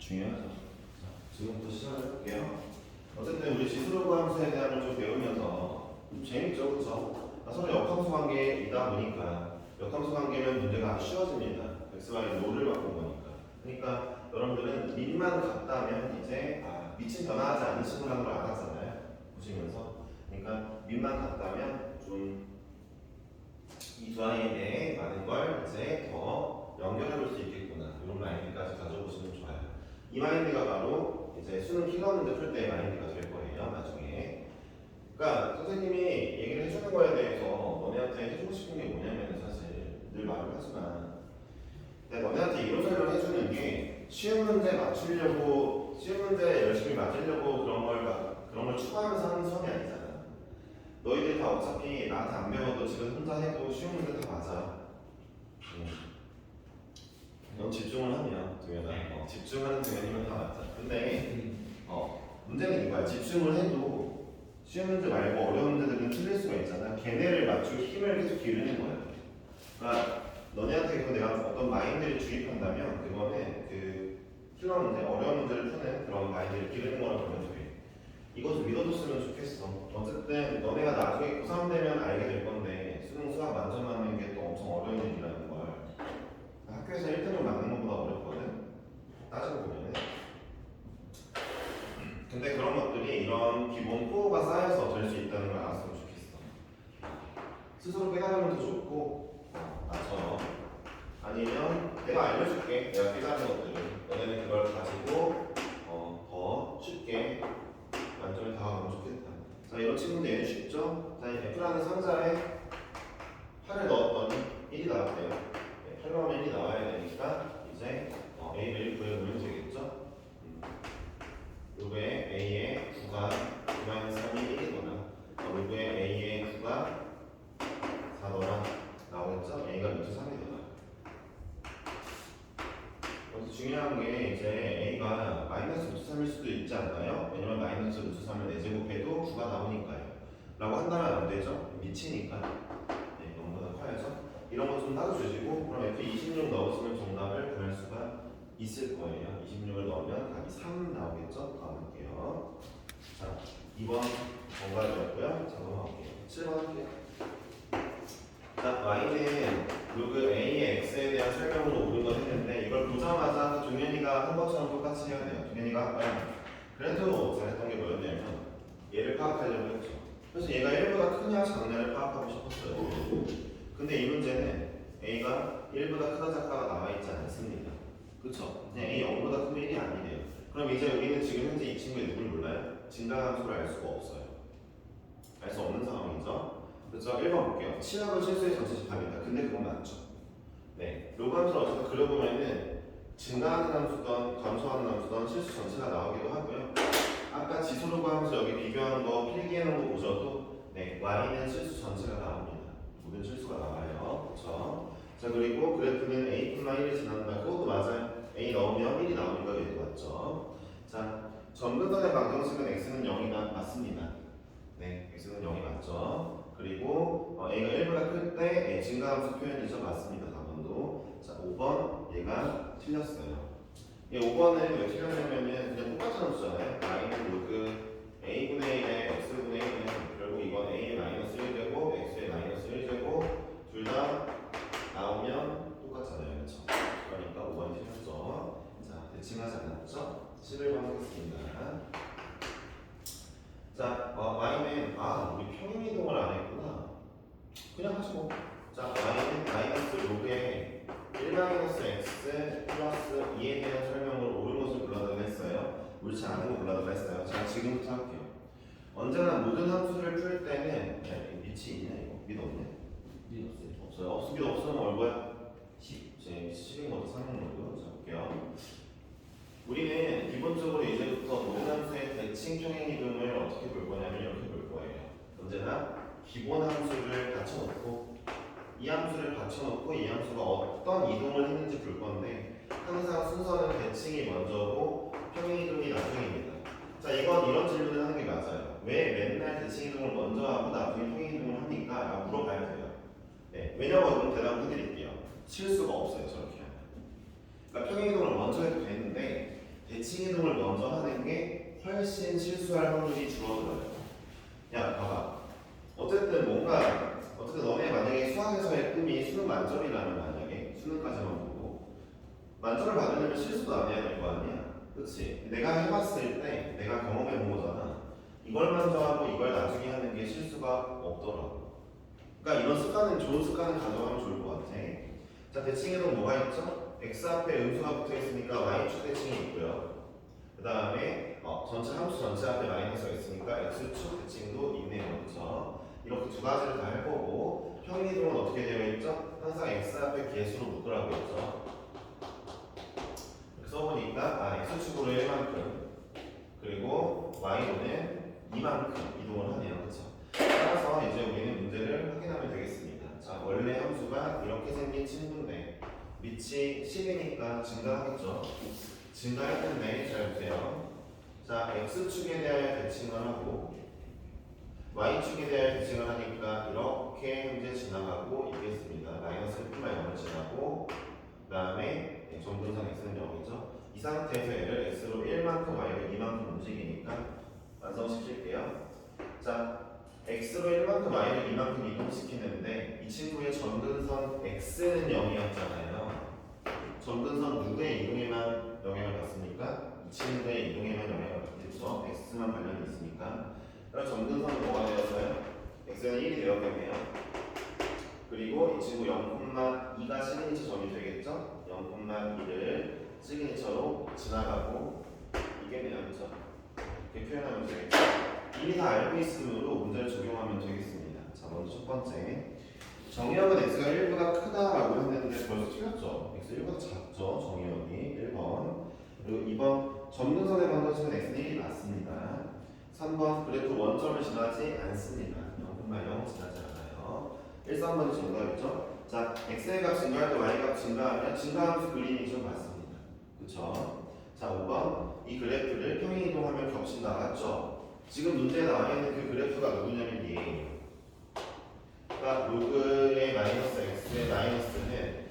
중요하죠. 자, 지금부터 시작해볼게요. 어쨌든 우리 지수로그 함수에 대한 걸 좀 배우면서 좀 재밌죠, 그렇죠? 서로 역함수 관계이다 보니까 역함수 관계면 문제가 아주 쉬워집니다. xy 롤을 바꾼 거니까. 그러니까 여러분들은 밑만 같다면 이제 밑은 변화하지 않는 식으로라는 걸 알았잖아요. 보시면서. 그러니까 밑만 같다면 좀 이 두 아이에 대해 많은 걸 이제 더 연결해 볼 수 있겠구나. 이런 마인드까지 가져보시면 좋아요. 이 마인드가 바로 이제 수능 킬러 문제 풀 때의 마인드가 될 거예요, 나중에. 그러니까 선생님이 얘기를 해주는 거에 대해서 너네한테 해주고 싶은 게 뭐냐면 사실 늘 말을 하지만 너네한테 이론 설명을 해주는 게 쉬운 문제 맞추려고 쉬운 문제 열심히 맞으려고 그런 걸 추구하면서 하는 수업이 아니잖아. 너희들 다 어차피 나한테 안 배워도 집에서 혼자 해도 쉬운 문제 다 맞아. 넌 집중을 하면 동현아, 집중하는 동현이면 다 맞아. 근데 문제는 이거야. 집중을 해도 쉬운 문제 말고 어려운 문제들은 틀릴 수가 있잖아. 걔네를 맞출 힘을 계속 기르는 거야. 그러니까 너네한테 그거 내가 어떤 마인드를 주입한다면 그거는 그 킬러 문제, 어려운 문제를 푸는 그런 마인드를 기르는 거라고 보면 돼. 이것을 믿어줬으면 좋겠어. 어쨌든 너네가 나중에 고3 되면 알게 될 건데 수능 수학 만점 맞는 게 또 엄청 어려운 일이라는 걸. 학교에서 1등을 맞는 것보다 어렵거든. 따지고 보면은. 근데 그런 것들이 이런 기본 코어가 쌓여서 될 수 있다는 걸 알았으면 좋겠어. 스스로 깨달으면 더 좋고, 나처럼. 아니면 내가 알려줄게. 내가 깨달은 것들을. 너네는 그걸 가지고 더 쉽게 만점에 다가가면 좋겠다. 자, 이런 친구인데 얘는 쉽죠? 자, F라는 상자에 8을 넣었더니 1이 나왔대요. 8 넣으면 1이 나와야 되니까 이제 A를 구해보면 되겠죠? 요거에 A의 9가 9-3이 1이거나 요거에 A의 9가 4더라 나오겠죠? A가 루트 3이더라. 여기서 중요한 게 이제 A가 마이너스 루트 3일 수도 있지 않나요? 왜냐면 마이너스 루트 3을 4제곱해도 9가 나오니까요. 라고 한다면 안 되죠? 미치니까. 네, 0보다 커야죠? 이런 거 좀 따져주시고 그럼 F26 넣으시면 정답을 구할 수가 있을 거예요. 26을 넣으면 답이 3 나오겠죠? 다음 할게요. 자, 2번 번갈이었고요. 자, 넘어갈게요. 7번 할게요. 자, y는 로그 a의 x에 대한 설명으로 옳은 걸 했는데 이걸 보자마자 동현이가 한 것처럼 똑같이 해야 돼요. 동현이가 그래도 잘했던 게 뭐였냐면 얘를 파악하려고 했죠. 그래서 얘가 1보다 크냐 작냐를 파악하고 싶었어요. 근데 이 문제는 a가 1보다 크다 작다가 나와있지 않습니다. 그쵸? 그냥 a 0보다 크면 1이 아니래요. 그럼 이제 우리는 지금 현재 이 친구의 누굴 몰라요? 증가함수를 알 수가 없어요. 알 수 없는 상황이죠. 그래서 1번 볼게요. 치역은 실수의 전체집합이다. 근데 그건 맞죠. 네. 로그 함수를 어쨌든 그려보면은 증가하는 함수든 감소하는 함수든 실수 전체가 나오기도 하고요. 아까 지수로그 함수 여기 비교하는 거 필기해놓은 거 보셔도 네, y는 실수 전체가 나옵니다. 모든 실수가 나와요. 그렇죠? 자, 그리고 그래프는 a,1을 지난다. 그것도 맞아요. a 넣으면 1이 나오니까 얘도 맞죠. 자, 전근선의 방정식은 x는 0이다. 맞습니다. 네, x는 0이 맞죠. 그리고 a가 1보다 클 때 증가함수 표현이죠. 맞습니다. 4번도. 자, 5번 얘가 틀렸어요. 5번은 왜 틀렸냐면은 그냥 똑같은 함수잖아요. y는 로그 a분의 1에 x분의 1은 결국 이건 a의 마이너스 1제곱 x의 마이너스 1제곱 둘 다 나오면 똑같잖아요. 그렇죠? 그러니까 5번이 틀렸죠. 자, 대칭하지 않았죠? 11번 하겠습니다. 자, y는 우리 평행이동을 안 했구나. 그냥 하지 뭐. 자, y는 마이너스 로그에 1-x 플러스 2에 대한 설명을 옳은 것을 골라달라 했어요. 옳지 않은 거 골라달라 했어요. 자, 지금부터 할게요. 언제나 모든 함수를 풀 때는 밑이 있네 이거. 밑 없네. 밑 없어요. 없어요. 밑 없으면 얼마야? 10. 제 10인 것도 3인 거고요. 자, 볼게요. 우리는 기본적으로 이제부터 모든 함수의 대칭 평행 이동을 어떻게 볼 거냐면 이렇게 볼 거예요. 언제나 기본 함수를 받쳐놓고 이 함수를 받쳐놓고 이 함수가 어떤 이동을 했는지 볼 건데 항상 순서는 대칭이 먼저고 평행 이동이 나중입니다. 자, 이건 이런 질문을 하는 게 맞아요. 왜 맨날 대칭 이동을 먼저 하고 나중에 평행 이동을 합니까? 라고 물어봐야 돼요. 네, 왜냐면 대답을 해드릴게요. 실수가 없어요. 저렇게 하면. 그러니까 평행 이동을 먼저 해도 되는데 대칭 이동을 먼저 하는 게 훨씬 실수할 확률이 줄어들어요. 야, 봐봐. 어쨌든 너네 만약에 수학에서의 꿈이 수능 만점이라면 만약에 수능까지만 보고 만점을 받으려면 실수도 안 해야 될 거 아니야? 그치? 내가 해봤을 때 내가 경험해본 거잖아. 이걸 먼저 하고 이걸 나중에 하는 게 실수가 없더라고. 그러니까 이런 습관은 좋은 습관을 가져가면 좋을 것 같아. 자, 대칭에는 뭐가 있죠? x 앞에 음수가 붙어 있으니까 y축 대칭이 있고요. 그 다음에 전체 함수 전체 앞에 마이너스가 있으니까 x축 대칭도 있네요. 그렇죠? 이렇게 두 가지를 다 할 거고 평행이동은 어떻게 되어 있죠? 항상 x 앞에 개수로 묶으라고 했죠. 써보니까 x축으로 1만큼 그리고 y로는 2만큼 이동을 하네요. 그렇죠? 따라서 이제 우리는 문제를 확인하면 되겠습니다. 자, 원래 함수가 이렇게 생긴 친구인데 밑이 10이니까 증가하겠죠. 증가할 텐데 잘 보세요. 자, x축에 대하여 대칭을 하고 y축에 대하여 대칭을 하니까 이렇게 현재 지나가고 있겠습니다. 마이너스 1분만 0을 지나고 그 다음에 점근선 x는 0이죠. 이 상태에서 얘를 x로 1만큼 y로 2만큼 움직이니까 완성시킬게요. 자, x로 1만큼 y를 2만큼 이동시키는데 이 친구의 점근선 x는 0이었잖아요. 점근선 누구의 이동에만 영향을 받습니까? 이 친구의 이동에만 영향을 받겠죠. x만 관련이 있으니까. 그럼 점근선은 뭐가 되었어요? x는 1이 되었겠네요. 그리고 이 친구 0,2가 시그니처 점이 되겠죠? 0,2를 시그니처로 지나가고 이게 그렇죠? 이렇게 표현하면 되겠죠? 이미 다 알고 있으므로 문제를 적용하면 되겠습니다. 자, 먼저 첫 번째 정의역은 x가 1보다 크다라고 했는데 벌써 틀렸죠? x 1보다 작죠? 정의역이 1번. 그리고 2번 점근선의 방정식은 x는 1이 맞습니다. 3번 그래프 원점을 지나지 않습니다. 0,0 지나지 않아요. 1, 3번이 정답이죠? 자, x의 값 증가할 때 y의 값 증가하면 증가함수 그림이 좀 맞습니다. 그쵸? 자, 5번 이 그래프를 평행이동하면 겹친다. 맞죠? 지금 문제에 나와 있는 그 그래프가 누구냐면 얘예요. 그러니까 로그의 마이너스 x의 마이너스는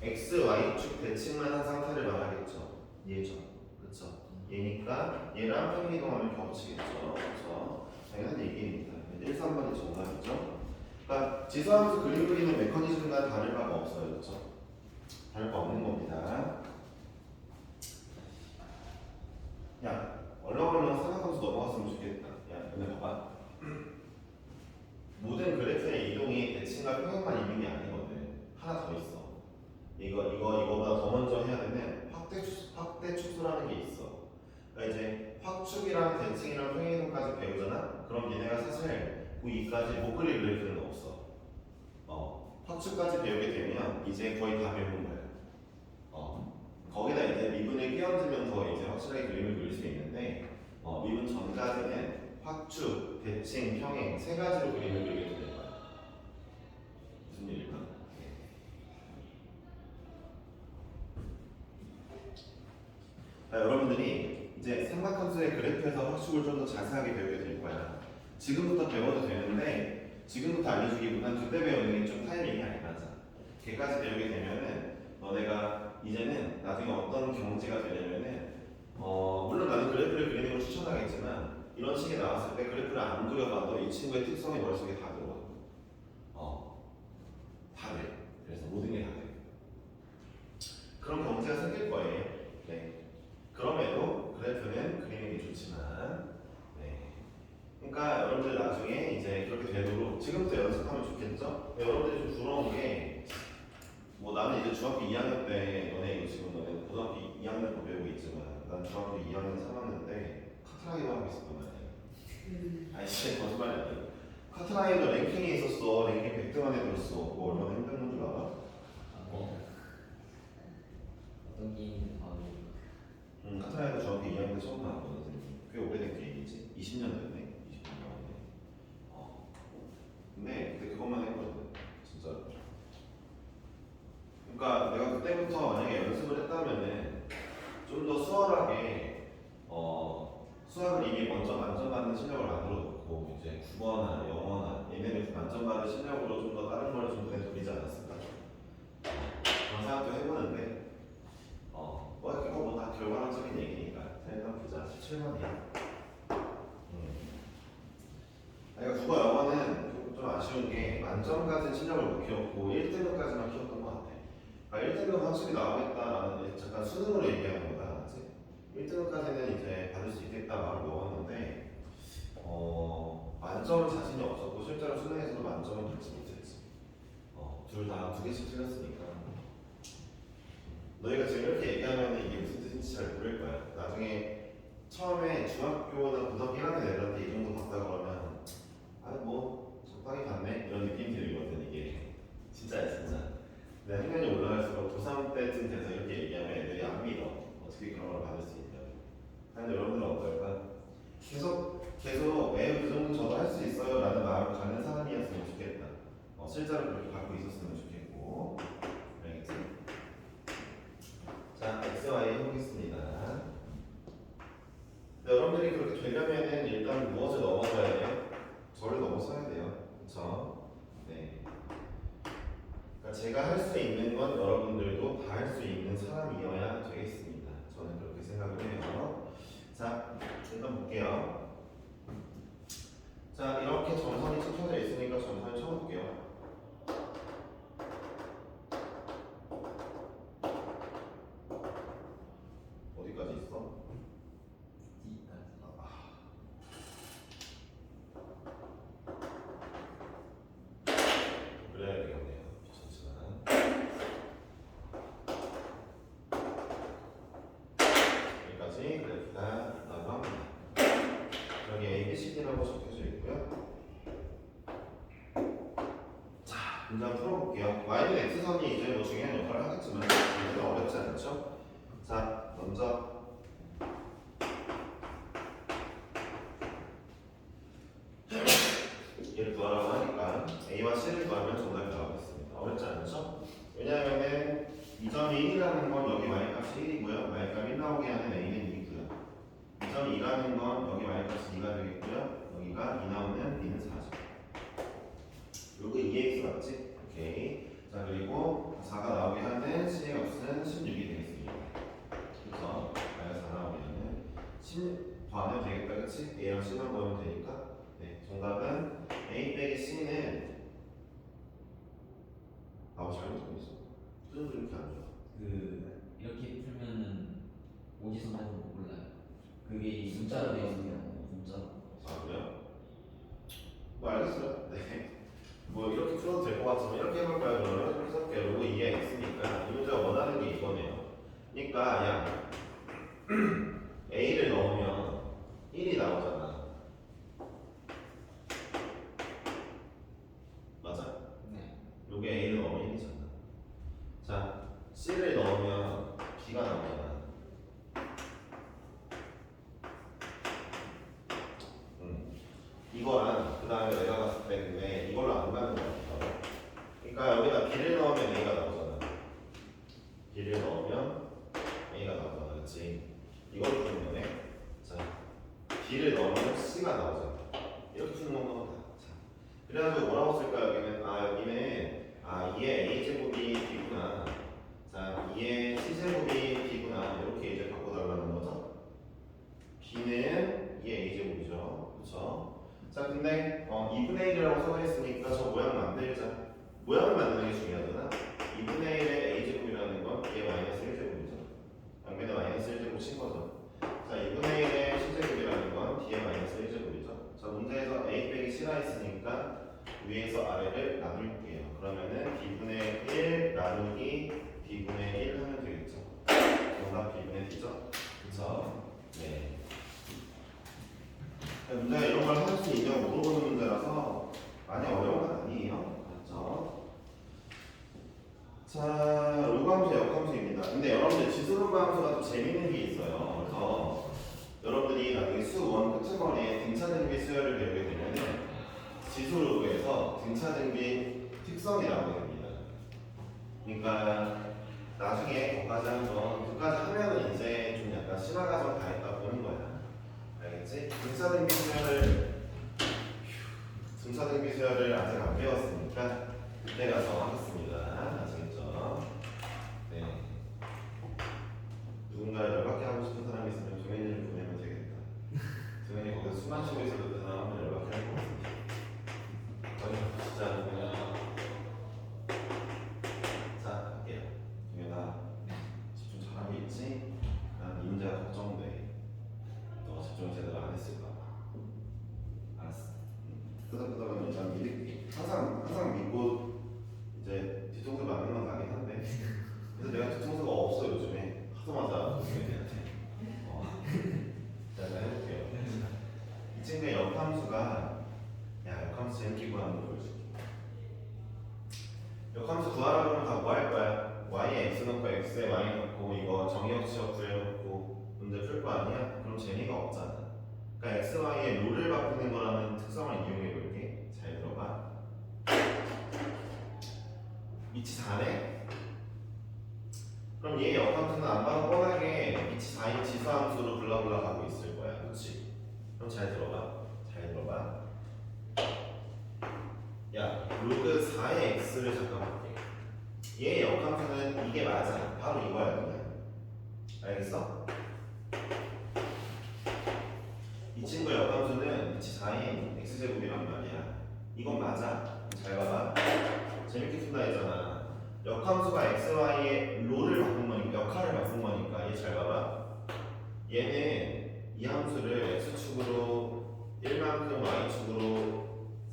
x, y축 대칭만 한 상태를 말하겠죠. 얘죠. 그쵸? 얘니까 얘랑 평행이동하면 겹치겠죠. 그쵸? 당연한 얘기입니다. 1, 3번이 정답이죠. 그러니까 지수함수 그림 그리는 메커니즘과 다를 바가 없어요. 그렇죠? 다를 바 없는 겁니다. 야, 얼렁얼렁 삼각함수 넘어갔으면 좋겠다. 야, 근데 봐봐. 모든 그래프의 이동이 대칭과 평행만 있는 게 아니거든. 하나 더 있어. 이거보다 더 먼저 해야 되는 확대 축소라는 게 있어. 그러니까 이제 확축이랑 대칭이랑 평행이동까지 배우잖아. 그럼 얘네가 사실 그2까지 못 그릴 그래프는 없어. 확축까지 배우게 되면 이제 거의 다 배우는 거예요. 거기다 이제 미분을 끼얹으면서 이제 확실하게 그림을 그릴 수 있는데 미분 전까지는 확축, 대칭, 평행 세 가지로 그림을 그리게 되는 거예요. 무슨 일일까? 자, 여러분들이 이제 삼각함수의 그래프에서 확축을 좀 더 자세하게 배우게 될 거야. 지금부터 배워도 되는데 지금부터 알려주기보단 그때 배우는 게 좀 타이밍이 안 맞아. 걔까지 배우게 되면은 너네가 이제는 나중에 어떤 경지가 되려면은 물론 나는 그래프를 그리는 걸 추천하겠지만 이런 식이 나왔을 때 그래프를 안 그려봐도 이 친구의 특성이 머릿속에 다 들어와. 다 돼. 그래서 모든 게 다 돼. 그런 경지가 생길 거예요. 네. 그럼에도 그래프는 그리는 게 좋지만 네. 그러니까 여러분들 나중에 이제 그렇게 되도록 지금부터 연습하면 좋겠죠? 여러분들이 좀 부러운 게 뭐 나는 이제 중학교 2학년 때 너네 이거 지금 너네 고등학교 2학년 거 배우고 있지만 난 중학교 2학년 3학년 때 카트라이더 하고 있었단 말이야. 아니 진짜 거짓말이 아니야. 카트라이더 랭킹에 있었어. 랭킹 100등 안에 들었어. 그거 얼마나 힘든 건 줄 알아? 어떤 게임인지 바로 카트라이더 중학교 2학년 때 처음 나왔거든. 꽤 오래된 게임이지. 20년 됐네. 20년 전에. 근데 그때 그것만 했거든. 진짜. 그러니까 내가 그때부터 만약에 연습을 했다면은 좀 더 수월하게 수학을 이미 먼저 만점받는 실력을 만들어놓고 이제 국어나 영어나 얘네를 만점받는 실력으로 좀 더 다른 걸 좀 눈에 돌리지 않았을까 그런 생각도 해보는데 그거 뭐 다 결과론적인 얘기니까 자 7번이야. 그러니까 국어 영어는 좀 아쉬운 게 만점까지 실력을 못 키웠고 1등급까지만 키웠던 것 같아. 그러니까 1등급 확실히 나오겠다라는 잠깐 수능으로 얘기하는 거다. 그치? 1등급까지는 이제 받을 수 있겠다 마음을 먹었는데 만점은 자신이 없었고 실제로 수능에서도 만점은 받지 못했지. 둘 다 두 개씩 틀렸으니까. 너희가 지금 이렇게 얘기하면 이게 무슨 뜻인지 잘 모를 거야. 나중에 처음에 중학교나 고등학교 1학년 애들한테 이 정도 봤다 그러면 뭐 적당히 갔네 이런 느낌이 들거든. 이게 진짜야 진짜. 근데 학년이 올라갈수록 고3 때쯤 돼서 이렇게 얘기하면 애들이 안 믿어. 어떻게 그런 걸 받을 수 있냐고. 근데 여러분들은 어떨까? 계속 왜 그 정도 저도 할 수 있어요 라는 마음을 갖는 사람이었으면 좋겠다. 실제로 그렇게 갖고 있었으면 좋겠고. 알겠지? 자, XY 해보겠습니다. 여러분들이 그렇게 되려면은 일단 무엇을 넘어서야 돼요? 저를 넘어서야 돼요. 그쵸? 네. 그러니까 제가 할 수 있는 건 여러분들도 다 할 수 있는 사람이어야 되겠습니다. 저는 그렇게 생각을 해요. 자, 일단 볼게요. 자, 이렇게 점선이 쳐져 있으니까 점선을 쳐볼게요. 어디까지 있어? D까지. 그래야 되겠네요. 귀찮지만. 여기까지 그래프가 있다고 합니다. 여기 A, B, C, D라고 적혀져 있고요. 자, 문장 풀어볼게요. Y는 X선이 이제 뭐 중요한 역할을 하겠지만 문제는 어렵지 않죠? 자, 먼저 얘를 구하라고 하니까 A와 C를 구하면 정답이 나오겠습니다. 어렵지 않죠? 왜냐하면은 이 점이 1이라는 건 여기 Y값이 1이고요. Y값 1 나오게 하는 A는 2고요. 이 점이 2라는 건 여기 Y값이 2가 되겠고요. 여기가 2 나오면 B는 4죠. 요거 2x 맞지? 오케이. 자, 그리고 4가 나오게 하는 C의 값은 16이 되겠습니다. 그래서 Y가 4 나오게 하는 16 더하면 되겠다. 그치? A랑 C만 넣으면 되니까. 네, 정답은 A 빼기 C는 잘못하고 있어. 표정도 이렇게 안 좋아. 이렇게 풀면은 오지선에서 몰라요. 그게 문자로 되어 있으면 문자로. 그래요? 뭐 알겠어요. 네. 뭐 이렇게 풀어도 될 것 같으면 이렇게 해볼까요? 그러면 이렇게 해볼게요. 요거 2의 x니까 이 문제가 원하는 게 이거네요. 그러니까 야 a를 넣으면 1이 나오잖아. 맞아? 네. 요게 a를 넣으면 1이잖아. 자, c를 넣으면 b가 나오잖아. 이거랑 그 다음에 내가 봤을 때는 이걸로 안 가는 거 같아. 그러니까 여기다 b를 넣으면 a가 나오잖아. b를 넣으면 a가 나오잖아. 그렇지? 이걸로 푸는 거네. 자, b를 넣으면 c가 나오잖아. 이렇게 푸는 건가 보다. 자, 그래가지고 뭐라고 쓸까 여기는? 여기는 2의 a제곱이 b구나. 자, 2의 c제곱이 b구나. 이렇게 이제 바꿔달라는 거죠. b는 2의 a제곱이죠. 그렇죠? 자, 근데 2분의 1이라고 써있으니까 저 모양 만들자. 모양을 만드는 게 중요하잖아. 2분의 1의 a제곱이라는 건 b의 마이너스 1제곱이죠. 양변에 마이너스 1제곱 친 거죠. 자, 2분의 1의 c제곱이라는 건 b의 마이너스 1제곱이죠. 자, 문제에서 a 빼기 c라 했으니까 위에서 아래를 나눌게요. 그러면은 b분의 1 나누기 b분의 1 하면 되겠죠. 정답 b분의 d죠. 그쵸? 네. 문제가 이런 걸 할 수 있냐고 물어보는 문제라서 많이 어려운 건 아니에요. 맞죠? 자, 로감수, 역감수입니다. 근데 여러분들 지수로감수가 또 재밌는 게 있어요. 그래서 여러분들이 나중에 수1 끝머리에 등차등비 수열을 배우게 되면은 지수로에서 등차등비 특성이 나오게 됩니다. 그러니까 나중에 그까지 하면은 이제 좀 약간 심화 과정 다 했다 보는 거야. 알겠지? 등차등비 수열을 아직 안 배웠으니까 그때 가서 하겠습니다. 아시겠죠? 네. 누군가 열받게 하고 싶은 사람이 있으면 조민이를 보내면 되겠다. 됐을까 봐. 알았어. 끄덕끄덕하면 일단 믿을게. 항상 믿고 이제 뒤통수 맞는 건 나긴 한데. 그래서 내가 뒤통수가 없어 요즘에. 하도 맞아. 자, 일단 해볼게요. 이 친구의 역함수가 역함수 재밌게 구하는 거 보여줄게. 역함수 구하라고 하면 다 뭐 할 거야? y에 x 넣고 x에 y 넣고 이거 정의역치역 구해놓고 문제 풀 거 아니야? 그럼 재미가 없잖아. 그러니까 x, y의 롤을 바꾸는 거라는 특성을 이용해 볼게. 잘 들어봐. 위치 4네? 그럼 얘의 역함수는 안 봐도 뻔하게 위치 4인 지수함수로 블라블라 가고 있을 거야. 그렇지? 그럼 잘 들어봐. 잘 들어봐. 야, 로그 4의 x를 잠깐 볼게. 얘의 역함수는 이게 맞아. 바로 이거야 그냥. 알겠어? 이 친구의 역함수는 위치 4인 x제곱이란 말이야. 이건 맞아. 잘 봐봐. 재밌게 푼다 했잖아. 역함수가 x, y의 롤을 바꾼 거니까 역할을 바꾼 거니까 얘 잘 봐봐. 얘는 이 함수를 x축으로 1만큼 y축으로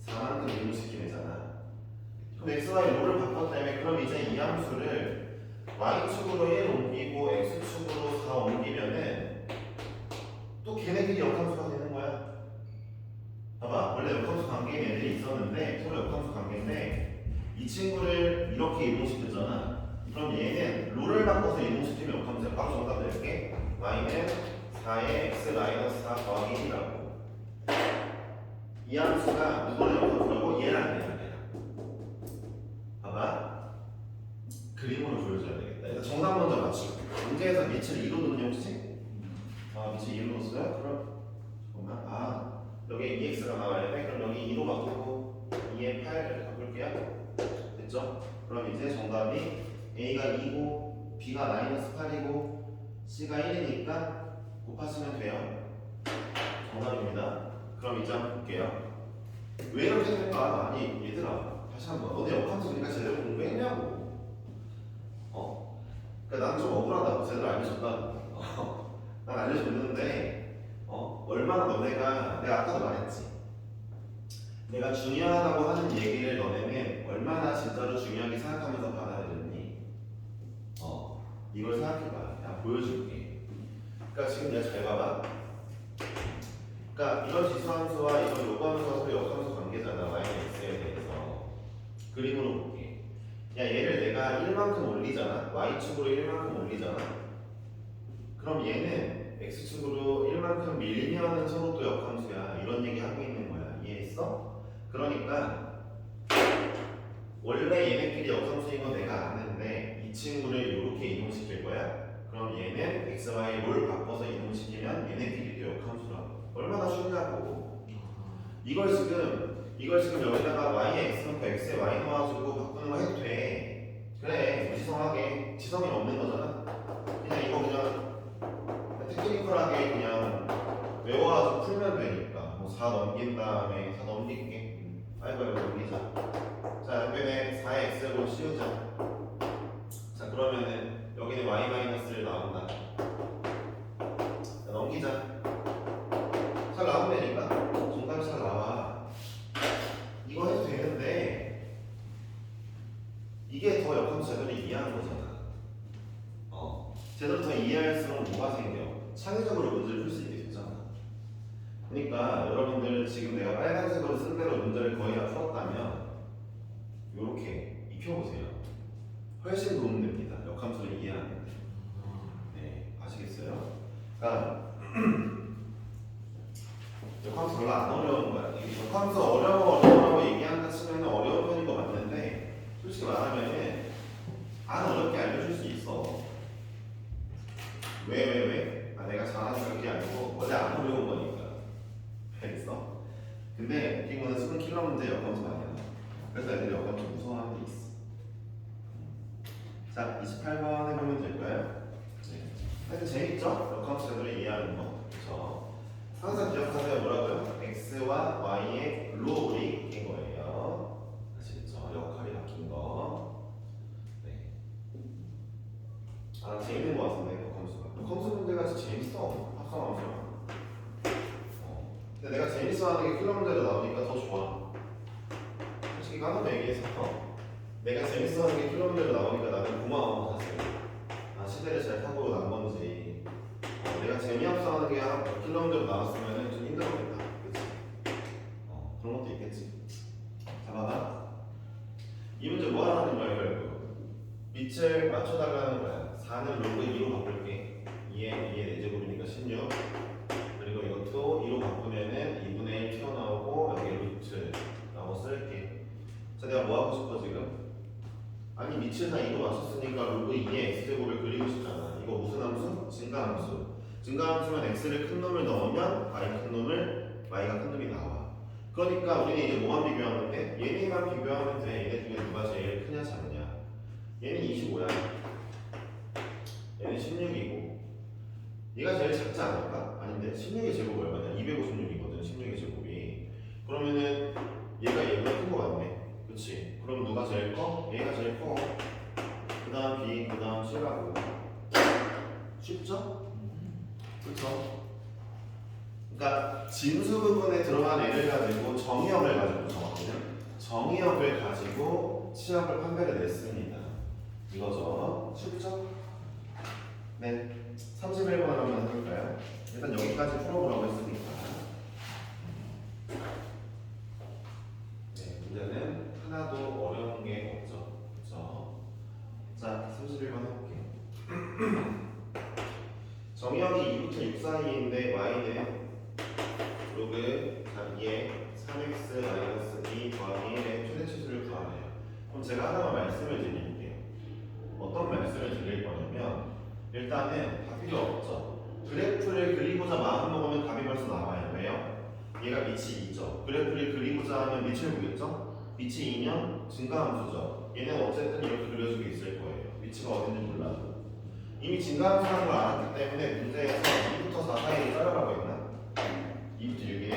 4만큼 이동시키는 애잖아. 그럼 x, y 롤을 바꿨다며 그럼 이제 이 함수를 y축으로 1 옮기고 x축으로 4 옮기면은 또 걔네들이 역함수가 되는 거야. 봐봐. 원래 역함수 관계인 애들이 있었는데 서로 역함수 관계인데 이 친구를 이렇게 이동시켰잖아. 그럼 얘는 롤을 바꿔서 이동시키면 역함수야. 바로 정답 낼게. y는 4의 x 마이너스 4 더하기 1이라고. 이 함수가 누구를 역함수라고? 얘랑 얘랑. 봐봐. 그림으로 보여줘야 되겠다. 일단 정답 먼저 맞추고. 문제에서 밑을 2로 놓는 혹시? 밑을 2로 놓았어요? 그럼 잠깐만. 여기에 2x가 나와야 돼. 그럼 여기 2로 바꾸고 2에 8 이렇게 바꿀게요. 됐죠? 그럼 이제 정답이 a가 2고 b가 마이너스 8이고 c가 1이니까 곱하시면 돼요. 정답입니다. 그럼 이제 한번 볼게요. 왜 이렇게 될까? 아니 얘들아 다시 한번 너네 역함수 그러니까 제대로 공부했냐고. 그러니까 나는 좀 억울하다고. 제대로 알려줬다고. 난 알려줬는데 얼마나 너네가 내가 아까도 말했지. 내가 중요하다고 하는 얘기를 너네는 얼마나 진짜로 중요하게 생각하면서 받아들였니? 이걸 생각해봐. 내가 보여줄게. 그러니까 지금 내가 잘 봐봐. 그러니까 이런 지수함수와 이런 요구함수가 서로 역함수 관계잖아. y는 x에 대해서. 그림으로 볼게. 야, 얘를 내가 1만큼 올리잖아. y축으로 1만큼 올리잖아. 그럼 얘는 x축으로 1만큼 밀리면은 서로 또 역함수야. 이런 얘기 하고 있는 거야. 이해했어? 그러니까 원래 얘네끼리 역함수인 건 내가 아는데 이 친구를 이렇게 이동시킬 거야. 그럼 얘는 x, y 롤 바꿔서 이동시키면 얘네끼리 또 역함수라고. 얼마나 쉽냐고. 이걸 지금 여기다가 y에 x 넣고 x에 y 넣어가지고 바꾸는 거 해도 돼. 그래, 무지성하게. 지성이 없는 거잖아. 그냥 이거 그냥 테크니컬하게 그냥 외워가지고 풀면 되니까. 뭐 4 넘긴 다음에 4 넘길게. 아이고 넘기자. 자, 여기는 4의 x를 씌우자. 자, 그러면은 여기는 y-를 나온다. 자, 넘기자. 잘 나오면 되니까. 정답이 잘 나와. 이거 해도 되는데 이게 더 역함수 제대로 이해하는 거잖아. 제대로 더 이해할수록 뭐가 생겨? 창의적으로 문제를 풀 수 있게 되잖아. 그러니까 여러분들 지금 내가 빨간색으로 쓴 대로 문제를 거의 다 풀었다면 이렇게 익혀보세요. 훨씬 도움됩니다. 역함수를 이해하는 데. 네, 아시겠어요? 그러니까 역함수 별로 안 어려운 거야. 역함수 어려워라고 얘기한다 치면 어려운 편인 거 맞는데 솔직히 말하면 안 어렵게 알려줄 수 있어. 왜? 내가 잘하는 그게 아니고 원래 안 어려운 거니까. 알겠어? 근데 웃긴 거는 수능 킬러 문제 역함수 많이 나와. 그래서 애들이 역함수 무서워하는 게 있어. 자, 28번 해보면 될까요? 네. 하여튼 재밌죠? 역함수 제대로 이해하는 거. 그렇죠? 항상 기억하세요. 뭐라고요? x와 y의 롤이 바뀐 거예요. 아시겠죠? 역할이 바뀐 거. 네. 재밌는 거 같은데 역함수가. 역함수 문제가 진짜 재밌어. 합성함수랑. 근데 내가 재밌어하는 게 필러 문제로 나오니까 더 좋아. 솔직히 까놓고 얘기해서 내가 재밌어하는 게 필러 문제로 나오니까 나는 고마워 사실. 아 시대를 잘 타고 난 건지 내가 재미없어 하는 게 필러 문제로 나왔으면 좀 힘들었겠다. 그치? 그런 것도 있겠지. 자 봐봐. 이 문제 뭐 하라는 거야 결국? 밑을 맞춰달라는 거야. 4는 로그 2로 바꿀게. 2에 4제곱이니까 16. 그리고 이것도 2로 바꾸면은 2분의 1 튀어나오고 여기 루트라고 쓸게. 자 내가 뭐 하고 싶어 지금? 아니 밑을 다 2로 맞췄으니까 로그 2의 x제곱을 그리고 싶잖아. 이거 무슨 함수? 증가함수. 증가함수면 x를 큰 놈을 넣으면 y 큰 놈을 y가 큰 놈이 나와. 그러니까 우리는 이제 뭐만 비교하면 돼? 얘네만 비교하면 돼. 얘네 중에 누가 제일 크냐 작냐. 얘는 25야. 얘는 16이고. 얘가 제일 작지 않을까? 아닌데 16의 제곱이 얼마냐? 256이거든 16의 제곱이. 그러면은 얘가 얘보다 큰 거 같네. 그치? 그럼 누가 제일 커? 얘가 제일 커. 그 다음 B, 그 다음 C라고. 쉽죠? 그쵸? 그러니까 진수 부분에 들어간 애를 가지고 정의역을 가지고 정확히는 정의역을 가지고 치역을 판별해 냈습니다. 이거죠. 쉽죠? 네. 31번 한번 해볼까요? 일단 여기까지 풀어보라고 했으니까. 네, 문제는 하나도 어려운 게 없죠. 그쵸? 자, 31번 해볼게요. 정의역이 2부터 6 사이인데 y는 로그 2에 3x-2 더하기 1의 최대치수를 구하래요. 그럼 제가 하나만 말씀을 드릴게요. 어떤 말씀을 드릴 거냐면 일단은 다 필요 없죠. 그래프를 그리고자 마음먹으면 답이 벌써 나와요. 왜요? 얘가 밑이 2죠. 그래프를 그리고자 하면 밑을 보겠죠? 밑이 2면 증가함수죠. 얘는 어쨌든 이렇게 그려주고 있을 거예요. 위치가 어딘지 몰라도. 이미 증가함수라는 걸 알았기 때문에 문제에서 2부터 4 사이를 자르라고 했나? 2부터 6이네.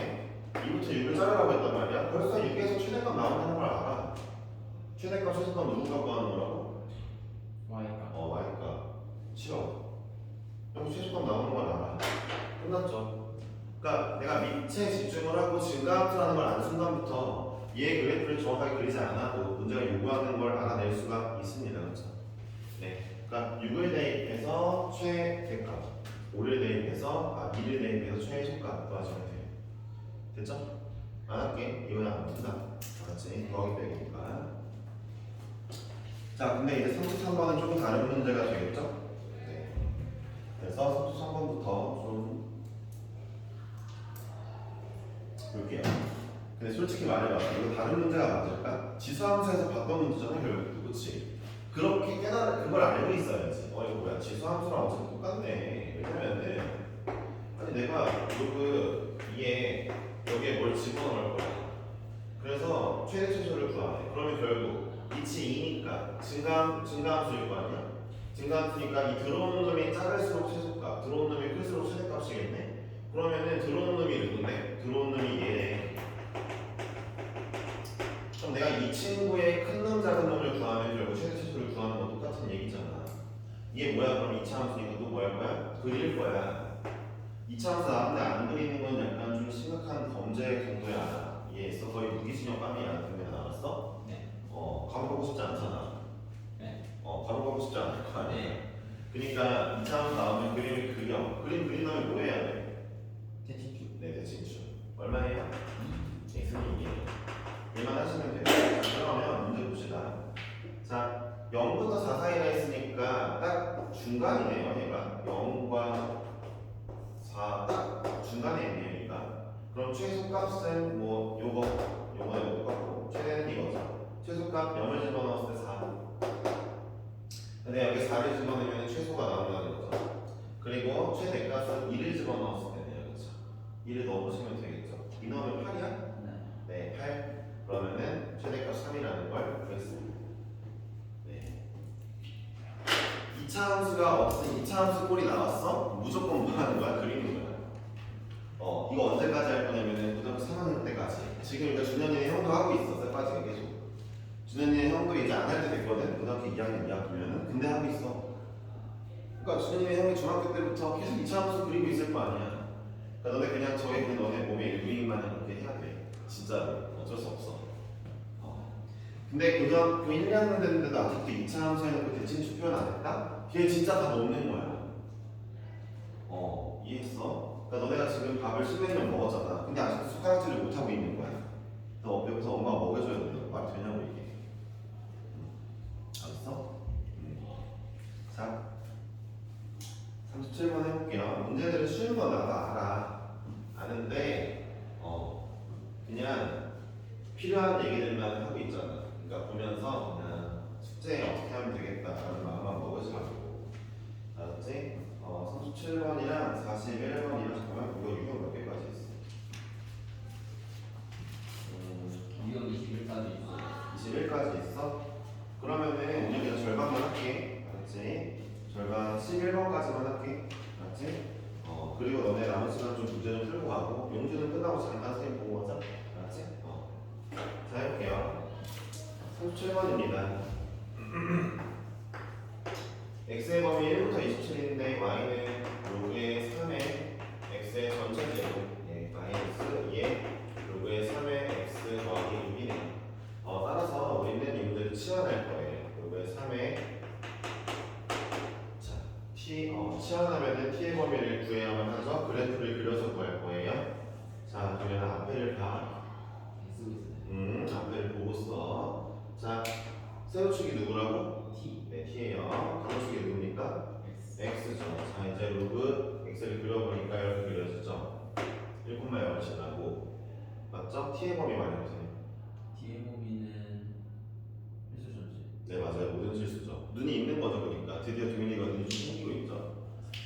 2부터 6을 자르라고 했단 말이야. 벌써 6에서 최대값 나온다는 걸 알아. 최대값, 최소값 누구가 구하는 거라고? Y가. Y값. 쉬워. 여기 최소값 나오는 걸 알아. 끝났죠. 그러니까 내가 밑에 집중을 하고 증가함수라는 걸 아는 순간부터 얘 그래프를 정확하게 그리지 않아도 문제가 요구하는 걸 알아낼 수가 있습니다. 그렇죠? 네. 그러니까 6을 대입해서 최대값, 5를 대입해서 2를 대입해서 최소값 구하시면 돼요. 됐죠? 안 할게. 이거는 안 푼다. 알았지? 더하기 빼기니까. 자, 근데 이제 33번은 조금 다른 문제가 되겠죠? 네. 그래서 33번부터 좀 볼게요. 근데 솔직히 말해봐. 이거 다른 문제가 맞을까? 지수함수에서 봤던 문제잖아, 결국. 그치? 그렇게 그걸 알고 있어야지. 이거 뭐야? 지수함수랑 어차피 똑같네. 왜냐면은, 아니, 내가 로그 2에 여기에 뭘 집어넣을 거야. 그래서 최대 최소를 구하네. 그러면 결국 밑이 2니까 증가함수일 거 아니야? 증가함수니까 이 들어오는 놈이 작을수록 최소값, 들어오는 놈이 클수록 최대값이겠네? 그러면은 들어오는 놈이 누군데? 들어오는 놈이 얘네. 그럼 내가 이 친구의 큰 놈 작은 놈을 구하면 결국 최대 최소를 구하는 건 똑같은 얘기잖아. 이게 뭐야? 그럼 2차 함수니까 또 뭐 할 거야? 그릴 거야. 2차 함수 나왔는데 안 그리는 건 약간 좀 심각한 범죄 정도야. 이해했어? 거의 무기징역감이야. 그러면 알았어? 네. 감옥 가고 싶지 않잖아. 네. 감옥 가고 싶지 않을 거 아니야. 네. 그러니까 2차 함수 나오면 그림을 그려. 그림 그린 다음에 뭐 해야 돼? 대칭주. 네, 대칭수. 얼마예요? x는 2예요. 얘만 하시면 돼요. 자, 그러면 문제 봅시다. 자, 0부터 4 사이가 있으니까 딱 중간이네요. 얘가 0과 4 딱 중간에 있네요. 얘가. 그럼 최소값은 뭐 요거는 똑같고 최대는 이거죠. 최소값 0을 집어넣었을 때 4. 근데 여기 4를 집어넣으면 최소가 나온다는 거죠. 그리고 최대값은 2를 집어넣었을 때네요. 그렇죠? 2를 넣어보시면 되겠죠. 2 넣으면 8이야? 네, 8. 그러면은 최대값 3이라는 걸 구했습니다. 네. 2차 함수가 없으니 2차 함수 꼴이 나왔어? 무조건 뭐 하는 거야? 그리는 거야. 이거 언제까지 할 거냐면은 고등학교 3학년 때까지. 지금 그러니까 준현이의 형도 하고 있어. 쌤까지 계속. 준현이의 형도 이제 안 할 때 됐거든. 고등학교 2학년 2학년이면은. 근데 하고 있어. 그러니까 준현이의 형이 중학교 때부터 계속 2차 함수 그리고 있을 거 아니야. 그러니까 너네 그냥 저게 그냥 너네 몸의 일부인만 그렇게 해야 돼. 진짜로 어쩔 수 없어. 근데 고등학교 1, 2학년 됐는데도 아직도 2차 함수 해놓고 대칭수 표현 안 했다? 걔 진짜 다 넘는 거야. 이해했어? 그러니까 너네가 지금 밥을 10년 먹었잖아. 근데 아직도 숟가락질을 못 하고 있는 거야. 너 옆에서 엄마가 먹여줘야 된다. 말이 되냐고 이게. 알았어? 자, 37번 해볼게요. 문제들은 쉬운 거 나도 알아. 아는데, 그냥 필요한 얘기들만 하고 있잖아. 그러니까 보면서 그냥 숙제 어떻게 하면 되겠다라는 마음만 먹으시라고. 알았지? 37번이랑 41번이랑 잠깐만 이거 유형 몇 개까지 있어? 유형 21까지 있어. 21까지 있어? 그러면은 우리 그냥 절반만 할게. 알았지? 절반 11번까지만 할게. 알았지? 그리고 너네 남은 시간 좀 문제 좀 풀고 가고 용주는 끝나고 잠깐 선생님 보고 가자. 알았지? 자 해볼게요. 37번입니다. x의 범위 1부터 27인데 y는 로그의 3의 x의 전체 제곱 마이너스 2의 로그의 3의 x 더하기 6이네. 따라서 우리는 이 문제를 치환할 거예요. 로그의 3의 자 치환하면은 t의 범위를 구해야만 하죠. 그래프를 그려서 구할 거예요. 자 그러면 앞에를 봐. 앞에를 보고 써. 자 세로축이 누구라고? T. 네, t예요. 가로축이 누굽니까? x죠. 자, 이제 로그 x를 그려보니까 이렇게 그려지죠. 1콤마 0을 지나고 맞죠? t의 범위 말해보세요. T의 범위는 필수 전체. 네, 맞아요. 모든 실수죠. 눈이 있는 거죠, 그러니까. 드디어 도민이가 눈이 좀 생기고 있죠.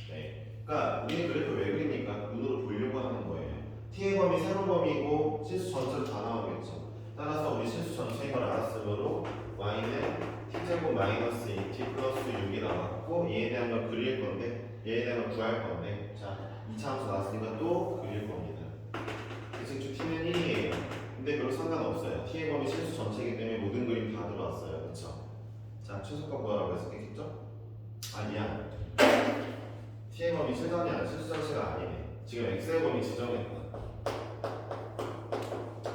네. 그러니까 우리는 그래프 왜 그리니까 눈으로 보려고 하는 거예요. t의 범위 세로 범위고 실수 전체로 다 나오겠죠. 따라서 우리 실수 전체인 걸 알았으므로 y는 t제곱 마이너스 2t 플러스 6이 나왔고 얘에 대한 걸 그릴 건데 얘에 대한 걸 구할 건데 자 2차 함수 나왔으니까 또 그릴 겁니다. 대칭축 t는 1이에요. 근데 별로 상관없어요. t의 범위 실수 전체이기 때문에 모든 그림 다 들어왔어요. 그쵸? 자 최소값 구하라고 했었겠죠? 아니야. t의 범위 실전이 아니라 실수 전체가 아니네. 지금 x의 범위 지정했다.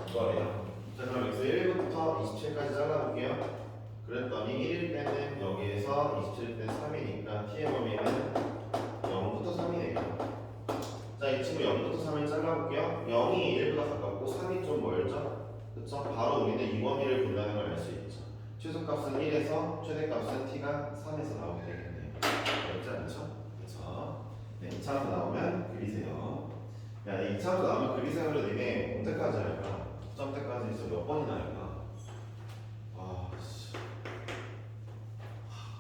이거래요. 자 그럼 x 1부터 27까지 잘라볼게요. 그랬더니 1일 때는 여기에서 27일 때 3이니까 t의 범위는 0부터 3이네요. 자 이 친구 0부터 3을 잘라볼게요. 0이 1보다 가깝고 3이 좀 멀죠? 그쵸? 바로 우리는 이 범위를 본다는 걸 알 수 있죠. 최소값은 1에서 최대값은 t가 3에서 나오게 되겠네요. 어렵지 않죠? 그쵸? 네, 2차함수 나오면 그리세요. 야, 2차함수 나오면 그리세요를 되게 언제까지 할까? 점 때까지 있어 몇 번이나 할까?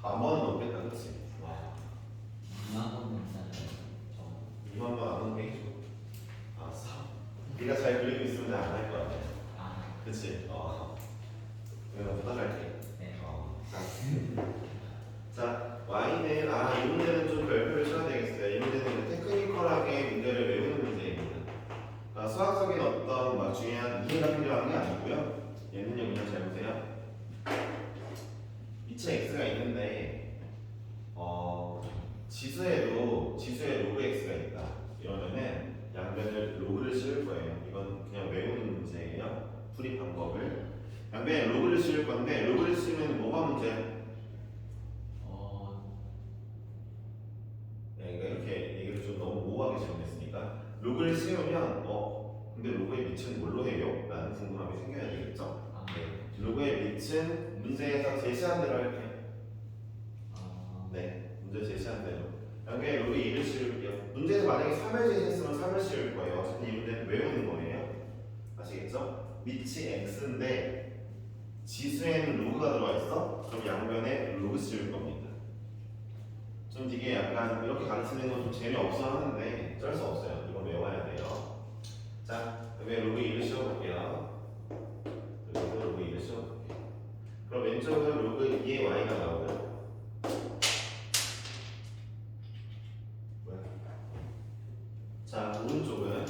만 번은 넘겠다, 그치? 와. 2만 번 넘잖아요. 2만 번 안 넘게 해줘. 알았어. 네가 잘 그리고 있으면 안 할 거야. 그치? 내가 부탁할게. 네. 자, y는, 이 문제는 좀 별표를 쳐야 되겠어요. 이 문제는 테크니컬하게 문제를 외우는 문제입니다. 그러니까 수학적인 어떤 막 중요한 이해가 필요한 게 아니고요. 얘는요, 그냥 잘 보세요. 이체 x가 있는데 지수에 로그 x가 있다. 이러면은 양변을 로그를 씌울 거예요. 이건 그냥 외우는 문제예요. 풀이 방법을 양변에 로그를 씌울 건데 로그를 씌우면 뭐가 문제야? 그러니까 이렇게 얘기를 좀 너무 모호하게 질문했으니까 로그를 씌우면 근데 로그의 밑은 뭘로 해요? 라는 궁금함이 생겨야 되겠죠? 로그의 밑은 문제에서 제시한 대로 할게요. 네, 문제 제시한 대로. 양변에 로그 2를 씌울게요. 문제에서 만약에 3을 제시했으면 3을 씌울 거예요. 어쨌든 이 문제는 외우는 거예요. 아시겠죠? 밑이 x인데 지수에는 로그가 들어와 있어? 그럼 양변에 로그 씌울 겁니다. 좀 되게 약간 이렇게 가르치는 건 좀 재미없어 하는데 어쩔 수 없어요. 이건 외워야 돼요. 자, 그러면 로그 2를 씌워볼게요. 여기서 로그 2를 씌워볼게요. 그럼 왼쪽은 로그 2의 y가 나오고요. 자, 오른쪽은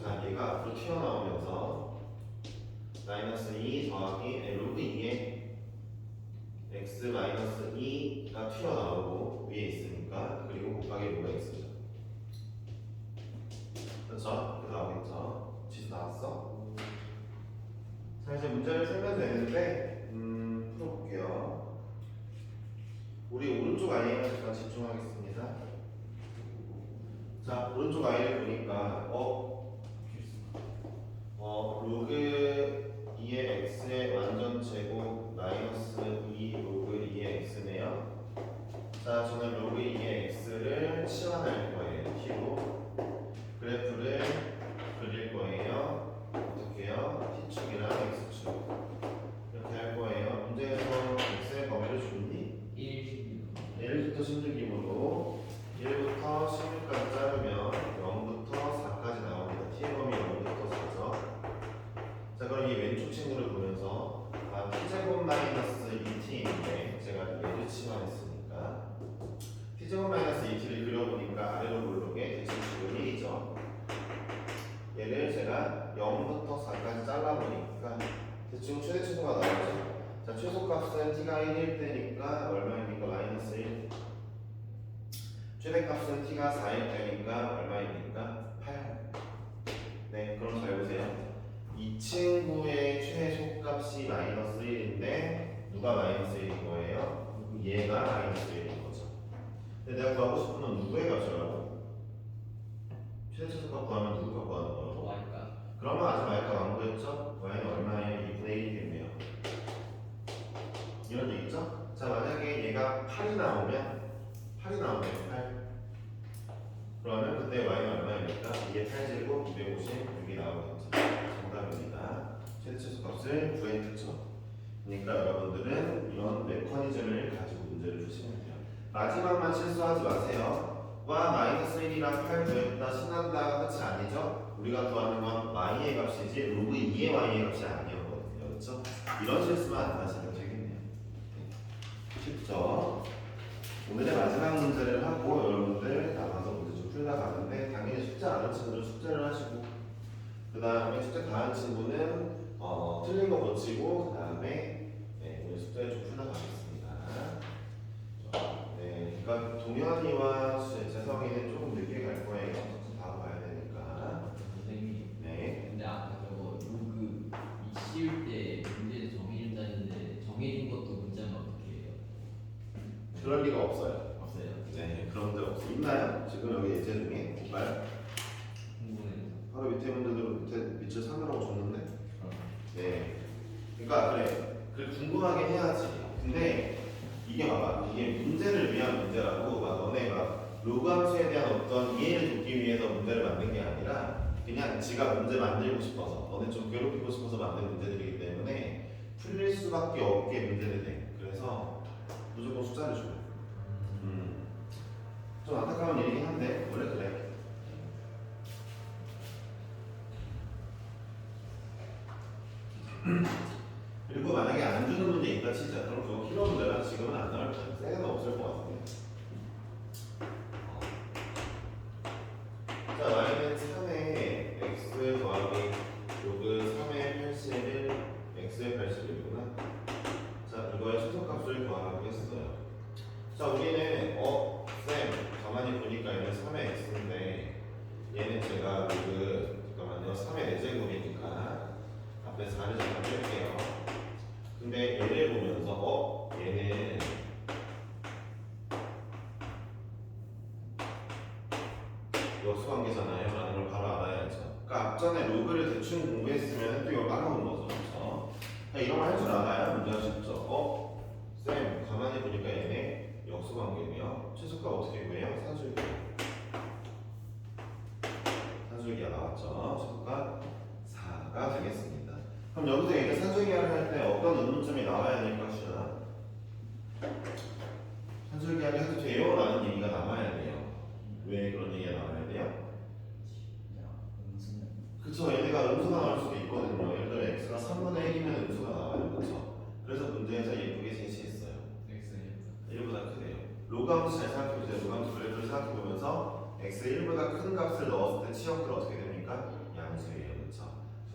자, 얘가 앞으로 튀어나오면서 마이너스 2 더하기 로그 2의 x 마이너스 2가 튀어나오고 위에 있으니까 그리고 곱하기 곱하기 로그 x죠. 그렇죠? 이렇게 나오겠죠? 지수 나왔어? 자, 이제 문제를 풀면 되는데 풀어볼게요. 우리 오른쪽 아이에 잠깐 집중하겠습니다. 자, 오른쪽 아이를 보니까 로그 2의 x의 완전제곱 마이너스 2 로그 2의 x네요. 자, 저는 로그 2의 x를 치환할 거예요. t로 그래프를 그릴 거예요. 어떻게 해요? t축이랑 x축 이렇게 할 거예요. 문제에서 x의 범위를 줬니? 1부터 16이므로 1부터 16까지 자르면 0부터 4까지 나옵니다. t의 범위 0부터 4죠. 자, 그럼 이 왼쪽 친구를 보면서 t제곱 마이너스 2t인데 제가 얘를 치환했으니까 t제곱 마이너스 2t를 그려보니까 아래로 볼록의 대칭축은 1이죠. 얘를 제가 0부터 4까지 잘라보니까 대충 최대 최소가 나오죠. 자, 최소값은 t가 1일 때니까 얼마입니까? 마이너스 1. 최대값은 t가 4일 때니까 얼마입니까? 8. 네, 그럼 잘 보세요. 이 친구의 최소값이 마이너스 1인데 누가 마이너스 1인 거예요? 얘가 마이너스 1인 거죠. 근데 내가 구하고 싶은 건 누구의 값이라고? 최대 최소값 구하면 누구 값 구하는 거예요? 그러면 아직 y값 안 구했죠? y는 얼마예요? 2분의 1이겠네요. 이런 얘기죠? 자, 만약에 얘가 8이 나오면 8. 그러면 그때 y는 얼마입니까? 이게 8제곱 256이 나오겠죠. 정답입니다. 최대 최소값을 구했죠. 그러니까 여러분들은 이런 메커니즘을 가지고 문제를 푸시면 돼요. 마지막만 실수하지 마세요. 와, 마이너스 1이랑 8 구했다 신난다가 끝이 아니죠? 우리가 구하는 건 y의 값이지 로그 2의 y의 값이 아니었거든요. 그렇죠? 이런 실수만 안 하시면 되겠네요. 쉽죠? 오늘의 마지막 문제를 하고 여러분들 나가서 문제 좀 풀다 가는데 당연히 숙제 안 한 친구는 숙제를 하시고 그 다음에 숙제 다 한 친구는 틀린 거 고치고 그 다음에 오늘 숙제 좀 풀다 가겠습니다. 네, 그러니까 동현이와 재성이는 조금 늦게 갈 거예요. 바로 가야 되니까. 선생님. 네. 근데 아까 저거 로그 씌울 때 문제를 정해준다는데 정해준 것도 문자는 어떻게 해요? 그럴 리가 없어요. 없어요. 네, 그런 데 없어. 있나요? 지금 여기 예제 중에 볼까요? 궁금해서. 바로 밑에 문제대로 밑을 3이라고 줬는데. 그럼. 네. 그러니까 그래 궁금하게 해야지. 근데 이게 봐봐. 이게 문제를 위한 문제라고 막 너네 막 로그 함수에 대한 어떤 이해를 돕기 위해서 문제를 만든 게 아니라 그냥 지가 문제 만들고 싶어서 너네 좀 괴롭히고 싶어서 만든 문제들이기 때문에 풀릴 수밖에 없게 문제를 내. 그래서 무조건 숫자를 줘요. 좀 안타까운 일이긴 한데 원래 그래. 그리고 만약에 안 주는 문제 있다 치자. 그럼 그거 키로 문제라 지금은 안 나올 거야. 세게는 없을 것 같은데. 자, y는 3의 x 더하기 로그 3의 81 x의 81이구나. 자, 이거의 최소값을 구하라고 했어요. 자, 우리는 쌤 가만히 보니까 얘는 3의 x인데 얘는 제가 잠깐만요. 3의 4제곱이니까 앞에 4를 잠깐 뺄게요. 근데 얘를 보면서 얘는 역수관계잖아요 라는 걸 바로 알아야죠. 그러니까 앞전에 로그를 대충 공부했으면 또 이걸 까먹은 거죠. 그렇죠? 이런 걸 할 줄 알아야 문제가 쉽죠. 쌤 가만히 보니까 얘네 역수관계며 최소값 어떻게 구해요? 산술기가 나왔죠. 최소값 4가 되겠습니다. 그럼 여기서 이제 산술기하를 할 때 어떤 의문점이 나와야 될까 시나 산술기하를 해도 돼요? 라는 얘기가 나와야 돼요. 왜 그런 얘기가 나와야 돼요? 그쵸, 얘네가 음수가 나올 수도 있거든요. 예를 들어 x가 3분의 1이면 음수가 나와요. 그쵸? 그래서 문제에서 예쁘게 제시했어요. x가 1보다 크대요. 로그 함수 잘 생각해보세요. 로그 함수 그래프를 생각해보면서 x 1보다 큰 값을 넣었을 때 치역들 어떻게 됩니까? 양수예요. 그쵸?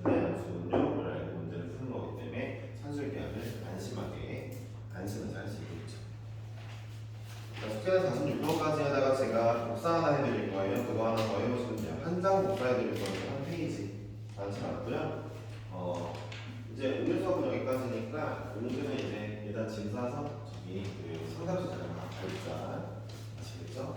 저는 양수분용을 알고 문제를 푸는 거기 때문에 산술기하를 안심해서 할 수 있겠죠. 숙제는 46번까지 하다가 제가 한 장 못 봐야 되는 거는 한 페이지 많지 않고요. 이제 오늘 수업은 여기까지니까 오늘은 이제 일단 짐 싸서 저기 그 상담소 자료 다 발자 아시겠죠?